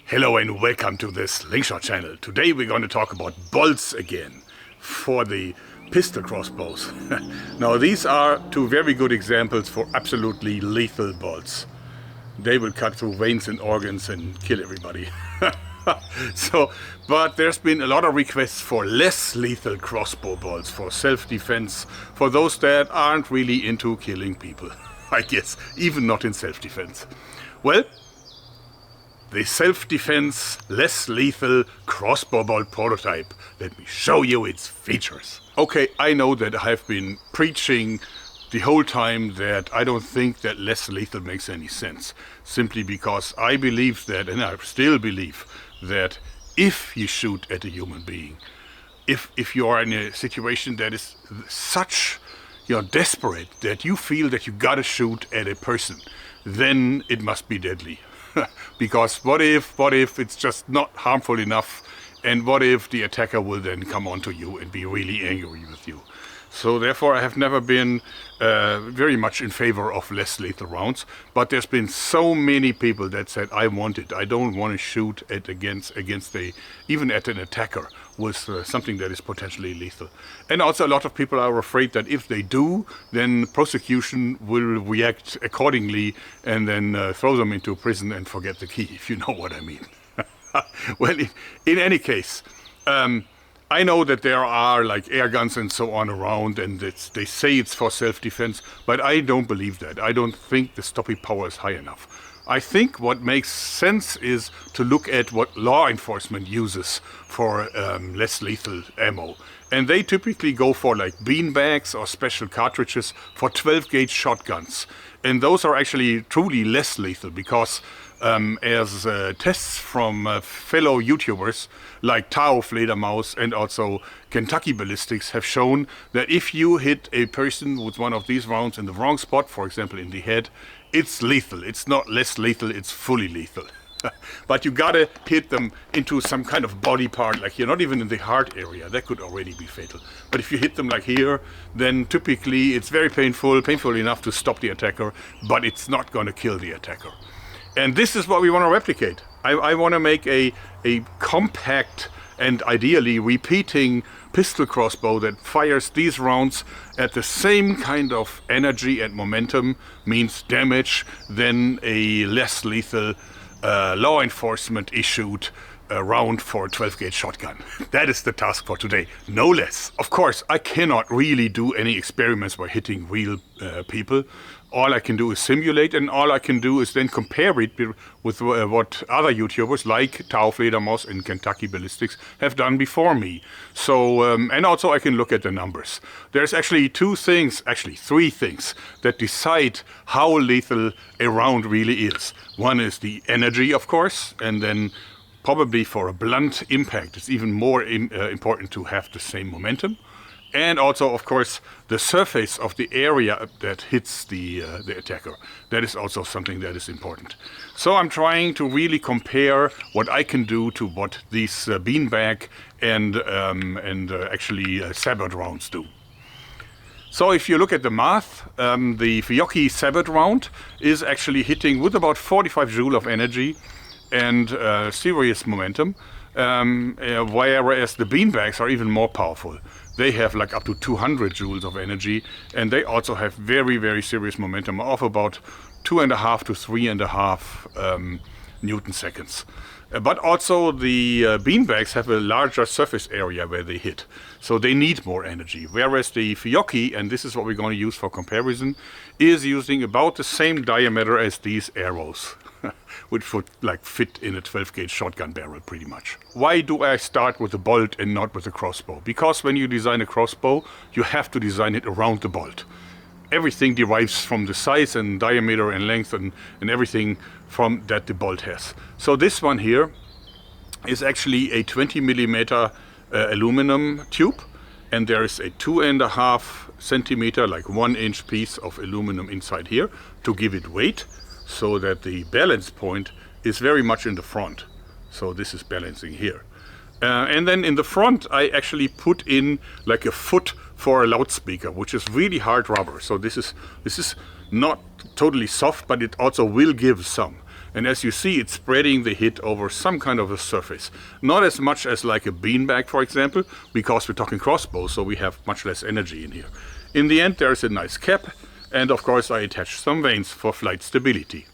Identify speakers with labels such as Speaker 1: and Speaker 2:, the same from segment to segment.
Speaker 1: Hello and welcome to this Slingshot channel. Today we're going to talk about bolts again for the pistol crossbows. Now these are two very good examples for absolutely lethal bolts. They will cut through veins and organs and kill everybody. But there's been a lot of requests for less lethal crossbow bolts for self-defense, for those that aren't really into killing people. I guess, even not in self-defense. Well, the self-defense, less lethal crossbow bolt prototype. Let me show you its features. Okay, I know that I've been preaching the whole time that I don't think that less lethal makes any sense. Simply because I believe that, and I still believe, that if you shoot at a human being, if you are in a situation that is such, desperate, that you feel that you gotta shoot at a person, then it must be deadly. Because what if it's just not harmful enough, and what if the attacker will then come onto you and be really angry with you? So therefore I have never been very much in favor of less lethal rounds, but there's been so many people that said I want it. I don't want to shoot at even at an attacker with something that is potentially lethal. And also a lot of people are afraid that if they do, then prosecution will react accordingly and then throw them into prison and forget the key, if you know what I mean. Well, in any case, I know that there are like air guns and so on around, and they say it's for self-defense, but I don't believe that. I don't think the stopping power is high enough. I think what makes sense is to look at what law enforcement uses for less lethal ammo. And they typically go for like beanbags or special cartridges for 12-gauge shotguns. And those are actually truly less lethal because as tests from fellow YouTubers like Tao Fledermaus and also Kentucky Ballistics have shown that if you hit a person with one of these rounds in the wrong spot, for example in the head, it's lethal. It's not less lethal, it's fully lethal. But you gotta hit them into some kind of body part, like here, not even in the heart area. That could already be fatal. But if you hit them like here, then typically it's very painful enough to stop the attacker, but it's not gonna kill the attacker. And this is what we want to replicate. I want to make a compact and ideally repeating pistol crossbow that fires these rounds at the same kind of energy and momentum, means damage, than a less lethal law enforcement issued round for a 12-gauge shotgun. That is the task for today, no less. Of course, I cannot really do any experiments by hitting real people. All I can do is simulate, and all I can do is then compare it with what other YouTubers like Tao Fledermaus and Kentucky Ballistics have done before me. So, and also I can look at the numbers. There's actually three things that decide how lethal a round really is. One is the energy, of course, and then probably for a blunt impact, it's even more important to have the same momentum. And also, of course, the surface of the area that hits the attacker. That is also something that is important. So I'm trying to really compare what I can do to what these beanbag and actually sabot rounds do. So if you look at the math, the Fiocchi sabot round is actually hitting with about 45 joule of energy and serious momentum, whereas the beanbags are even more powerful. They have like up to 200 joules of energy, and they also have very, very serious momentum of about 2.5 to 3.5 Newton seconds. But also the beanbags have a larger surface area where they hit, so they need more energy. Whereas the Fiocchi, and this is what we're going to use for comparison, is using about the same diameter as these arrows, which would like fit in a 12-gauge shotgun barrel pretty much. Why do I start with a bolt and not with a crossbow? Because when you design a crossbow, you have to design it around the bolt. Everything derives from the size and diameter and length and everything from that the bolt has. So this one here is actually a 20 millimeter aluminum tube, and there is a 2.5 centimeter, like 1 inch piece of aluminum inside here to give it weight, so that the balance point is very much in the front. So this is balancing here. And then in the front I actually put in like a foot for a loudspeaker, which is really hard rubber. So this is not totally soft, but it also will give some. And as you see, it's spreading the hit over some kind of a surface. Not as much as like a beanbag, for example, because we're talking crossbow, so we have much less energy in here. In the end, there's a nice cap, and of course I attach some vanes for flight stability.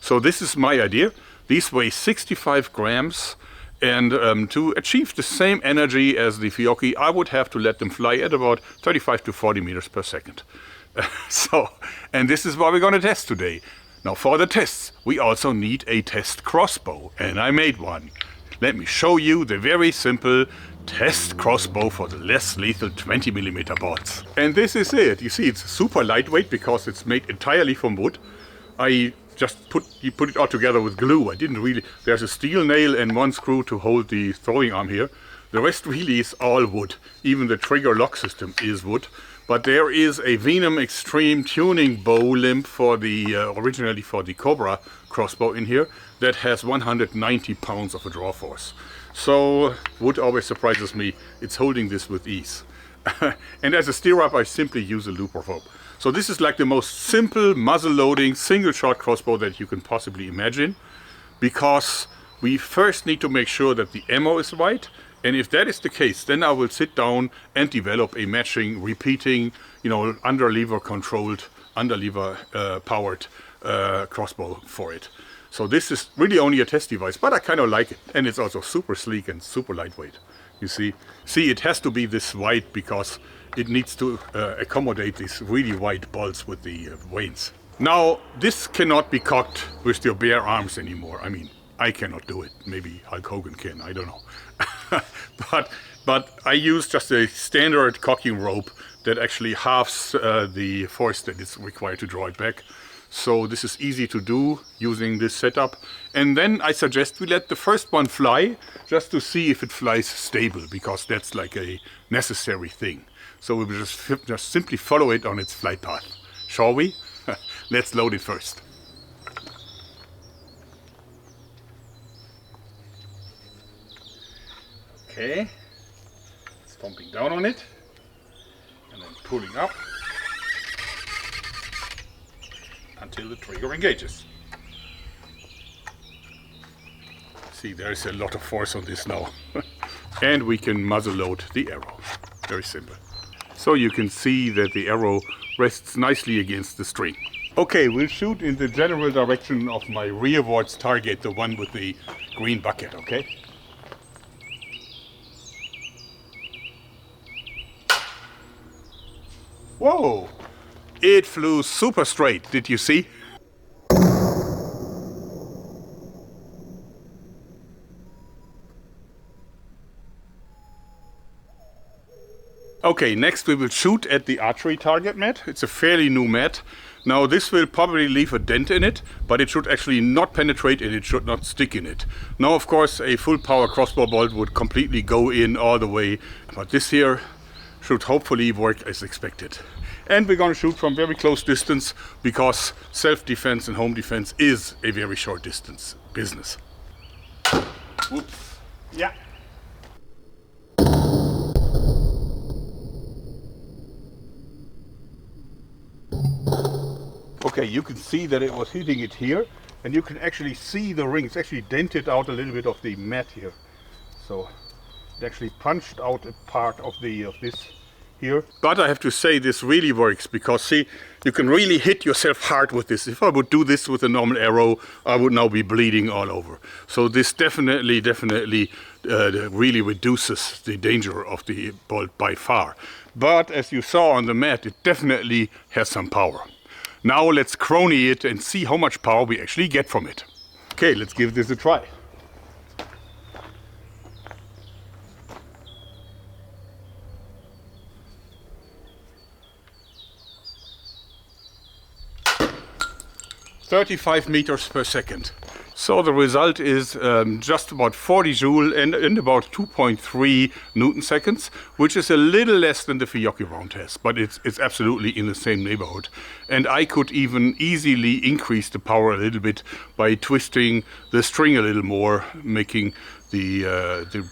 Speaker 1: So this is my idea. These weigh 65 grams, and to achieve the same energy as the Fiocchi, I would have to let them fly at about 35 to 40 meters per second. And this is what we're going to test today. Now for the tests, we also need a test crossbow, and I made one. Let me show you the very simple test crossbow for the less lethal 20mm bolts. And this is it. You see, it's super lightweight because it's made entirely from wood. I just put it all together with glue. I didn't really... There's a steel nail and one screw to hold the throwing arm here. The rest really is all wood. Even the trigger lock system is wood. But there is a Venom Extreme tuning bow limb for the originally for the Cobra crossbow in here that has 190 pounds of a draw force. So wood always surprises me. It's holding this with ease. And as a stirrup, I simply use a looper rope. So this is like the most simple muzzle loading single shot crossbow that you can possibly imagine, because we first need to make sure that the ammo is right. And if that is the case, then I will sit down and develop a matching, repeating, under lever controlled, under lever powered crossbow for it. So this is really only a test device, but I kind of like it. And it's also super sleek and super lightweight. You see, it has to be this wide because it needs to accommodate these really wide bolts with the vanes. Now, this cannot be cocked with your bare arms anymore. I mean, I cannot do it. Maybe Hulk Hogan can, I don't know. but I use just a standard cocking rope that actually halves the force that is required to draw it back. So this is easy to do using this setup. And then I suggest we let the first one fly just to see if it flies stable, because that's like a necessary thing. So we will just simply follow it on its flight path. Shall we? Let's load it first. Okay, stomping down on it and then pulling up until the trigger engages. See, there's a lot of force on this now. And we can muzzle load the arrow. Very simple. So you can see that the arrow rests nicely against the string. Okay, we'll shoot in the general direction of my rearwards target, the one with the green bucket, okay? Whoa! It flew super straight, did you see? Okay, next we will shoot at the archery target mat. It's a fairly new mat. Now this will probably leave a dent in it, but it should actually not penetrate and it should not stick in it. Now of course a full power crossbow bolt would completely go in all the way, but this here should hopefully work as expected. And we're going to shoot from very close distance because self-defense and home defense is a very short distance business. Whoops. Yeah. Okay, you can see that it was hitting it here, and you can actually see the ring. It's actually dented out a little bit of the mat here. So it actually punched out a part of this here. But I have to say this really works because see, you can really hit yourself hard with this. If I would do this with a normal arrow, I would now be bleeding all over. So this definitely really reduces the danger of the bolt by far. But as you saw on the mat, it definitely has some power. Now let's crony it and see how much power we actually get from it. Okay, let's give this a try. "35 meters per second. So the result is just about 40 joule and about 2.3 Newton seconds, which is a little less than the Fiocchi round has, but it's absolutely in the same neighborhood. And I could even easily increase the power a little bit by twisting the string a little more, making the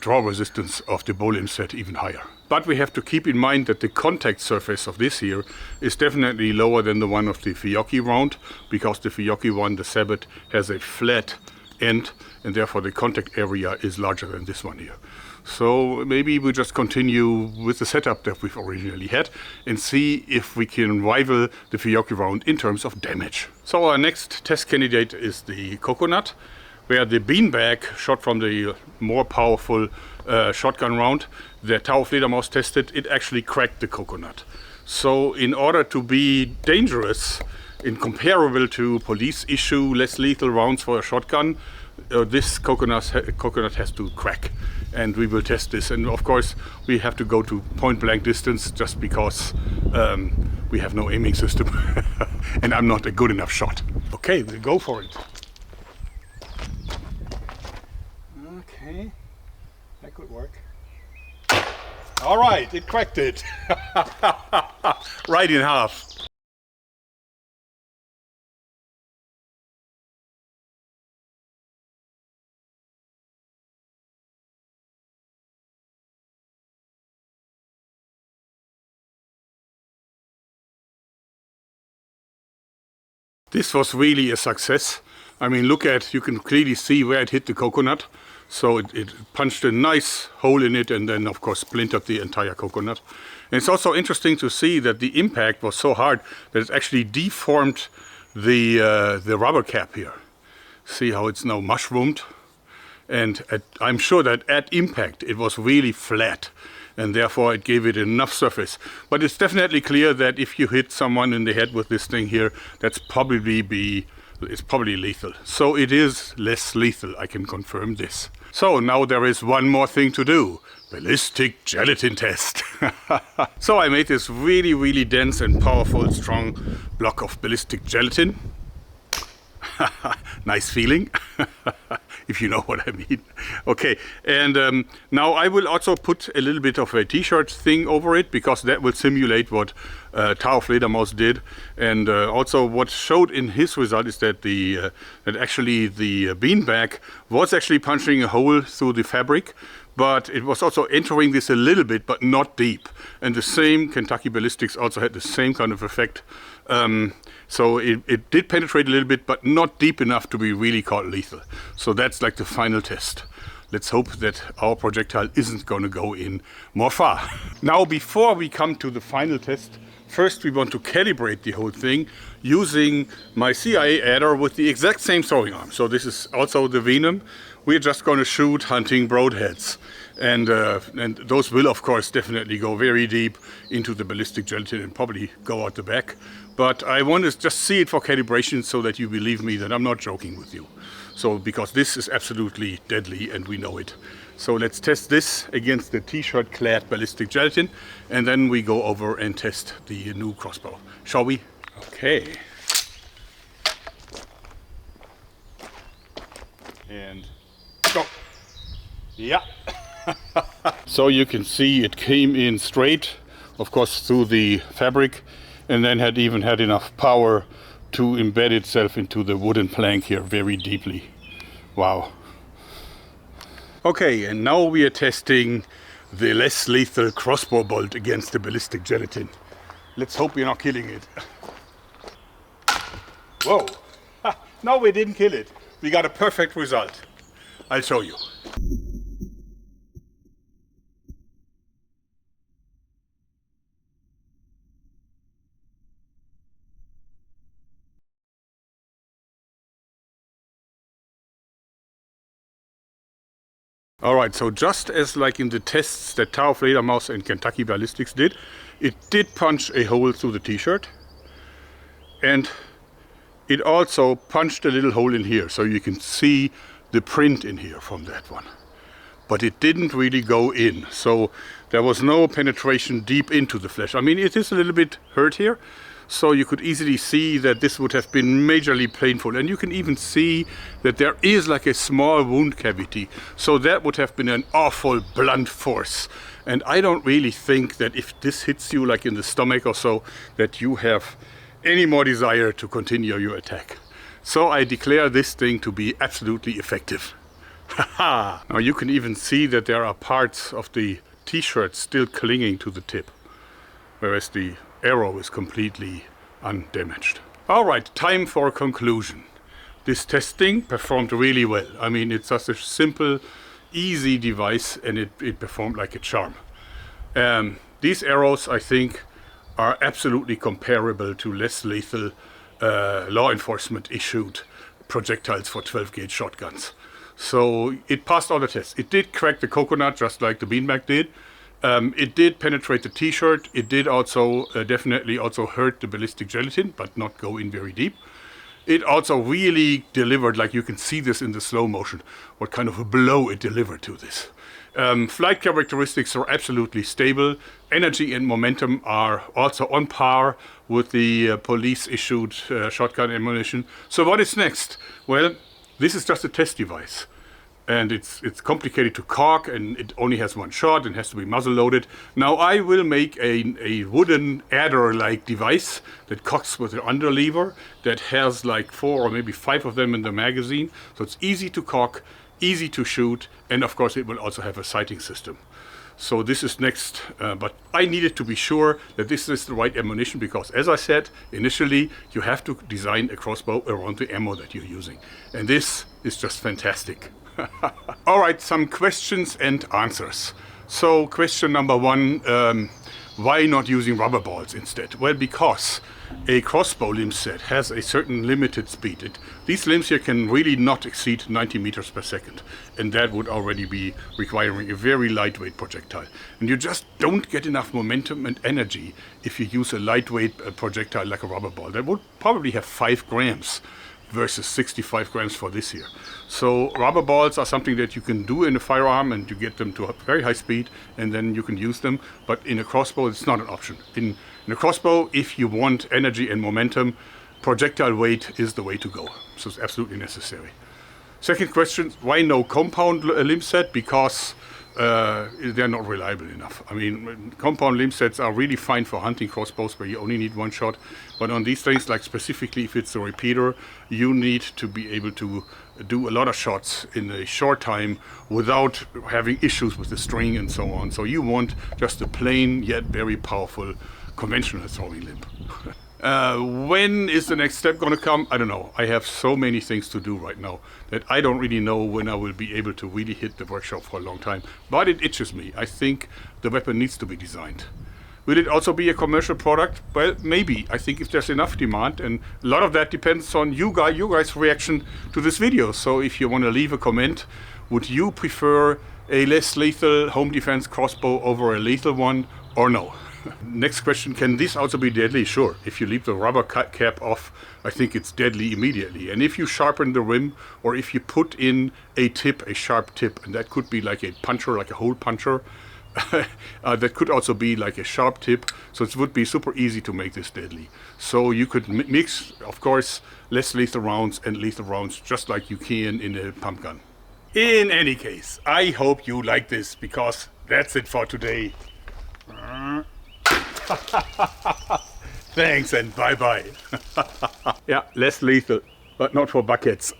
Speaker 1: draw resistance of the bow limb set even higher. But we have to keep in mind that the contact surface of this here is definitely lower than the one of the Fiocchi round, because the Fiocchi one, the sabot, has a flat end, and therefore the contact area is larger than this one here. So maybe we just continue with the setup that we've originally had and see if we can rival the Fiocchi round in terms of damage. So our next test candidate is the coconut, where the beanbag shot from the more powerful shotgun round that Tower of Fledermaus tested, it actually cracked the coconut. So in order to be dangerous, in comparable to police issue less lethal rounds for a shotgun, this coconut has to crack, and we will test this. And of course we have to go to point blank distance just because we have no aiming system and I'm not a good enough shot. Okay, we'll go for it. Okay, that could work. All right, it cracked it. Right in half. This was really a success. I mean, look at, you can clearly see where it hit the coconut. So it punched a nice hole in it and then of course splintered the entire coconut. And it's also interesting to see that the impact was so hard that it actually deformed the rubber cap here. See how it's now mushroomed? And I'm sure that at impact it was really flat, and therefore it gave it enough surface. But it's definitely clear that if you hit someone in the head with this thing here, it's probably lethal. So it is less lethal, I can confirm this. So now there is one more thing to do. Ballistic gelatin test. So I made this really, really dense and powerful, strong block of ballistic gelatin. Nice feeling, if you know what I mean. Okay, and now I will also put a little bit of a t-shirt thing over it, because that will simulate what Tower of Fledermaus did. And also what showed in his result is that that actually the beanbag was actually punching a hole through the fabric, but it was also entering this a little bit, but not deep. And the same Kentucky Ballistics also had the same kind of effect. So it did penetrate a little bit, but not deep enough to be really called lethal. So that's like the final test. Let's hope that our projectile isn't going to go in more far. Now, before we come to the final test, first we want to calibrate the whole thing using my CIA adder with the exact same throwing arm. So this is also the Venom. We're just going to shoot hunting broadheads. And those will, of course, definitely go very deep into the ballistic gelatin and probably go out the back. But I want to just see it for calibration so that you believe me that I'm not joking with you. So, because this is absolutely deadly and we know it. So let's test this against the t-shirt clad ballistic gelatin, and then we go over and test the new crossbow. Shall we? Okay. And go. Yeah. So you can see it came in straight, of course, through the fabric, and then had even had enough power to embed itself into the wooden plank here very deeply. Wow. Okay, and now we are testing the less lethal crossbow bolt against the ballistic gelatin. Let's hope we're not killing it. Whoa! No, we didn't kill it. We got a perfect result. I'll show you. Alright, so just as like in the tests that Tower of Fledermaus and Kentucky Ballistics did, it did punch a hole through the t-shirt, and it also punched a little hole in here, so you can see the print in here from that one. But it didn't really go in, so there was no penetration deep into the flesh. I mean, it is a little bit hurt here, so you could easily see that this would have been majorly painful. And you can even see that there is like a small wound cavity. So that would have been an awful blunt force. And I don't really think that if this hits you like in the stomach or so, that you have any more desire to continue your attack. So I declare this thing to be absolutely effective. Now you can even see that there are parts of the t-shirt still clinging to the tip, whereas the arrow is completely undamaged. Alright, time for a conclusion. This testing performed really well. I mean, it's just a simple, easy device, and it performed like a charm. These arrows, I think, are absolutely comparable to less lethal law enforcement issued projectiles for 12 gauge shotguns. So it passed all the tests. It did crack the coconut just like the beanbag did. It did penetrate the t-shirt. It did also definitely also hurt the ballistic gelatin, but not go in very deep. It also really delivered, like you can see this in the slow motion, what kind of a blow it delivered to this. Flight characteristics are absolutely stable. Energy and momentum are also on par with the police-issued shotgun ammunition. So what is next? Well, this is just a test device. And it's complicated to cock, and it only has one shot and has to be muzzle loaded. Now I will make a wooden adder-like device that cocks with an underlever that has like 4 or maybe 5 of them in the magazine. So it's easy to cock, easy to shoot, and of course it will also have a sighting system. So this is next, but I needed to be sure that this is the right ammunition because, as I said initially, you have to design a crossbow around the ammo that you're using. And this is just fantastic. Alright, some questions and answers. So question number 1, why not using rubber balls instead? Well, because a crossbow limb set has a certain limited speed. These limbs here can really not exceed 90 meters per second, and that would already be requiring a very lightweight projectile. And you just don't get enough momentum and energy if you use a lightweight projectile like a rubber ball. That would probably have 5 grams versus 65 grams for this here. So rubber balls are something that you can do in a firearm, and you get them to a very high speed, and then you can use them. But in a crossbow, it's not an option. In a crossbow, if you want energy and momentum, projectile weight is the way to go. So it's absolutely necessary. Second question, why no compound limb set? Because they're not reliable enough. I mean, compound limb sets are really fine for hunting crossbows where you only need one shot. But on these things, like specifically if it's a repeater, you need to be able to do a lot of shots in a short time without having issues with the string and so on. So you want just a plain yet very powerful conventional throwing limb. When is the next step going to come? I don't know. I have so many things to do right now that I don't really know when I will be able to really hit the workshop for a long time. But it itches me. I think the weapon needs to be designed. Will it also be a commercial product? Well, maybe. I think if there's enough demand, and a lot of that depends on you guys' reaction to this video. So if you want to leave a comment, would you prefer a less lethal home defense crossbow over a lethal one, or no? Next question, can this also be deadly? Sure. If you leave the rubber cap off, I think it's deadly immediately. And if you sharpen the rim, or if you put in a tip, a sharp tip, and that could be like a puncher, like a hole puncher, that could also be like a sharp tip, so it would be super easy to make this deadly. So you could mix, of course, less lethal rounds and lethal rounds just like you can in a pump gun. In any case, I hope you like this, because that's it for today. Thanks and bye-bye. Yeah, less lethal, but not for buckets.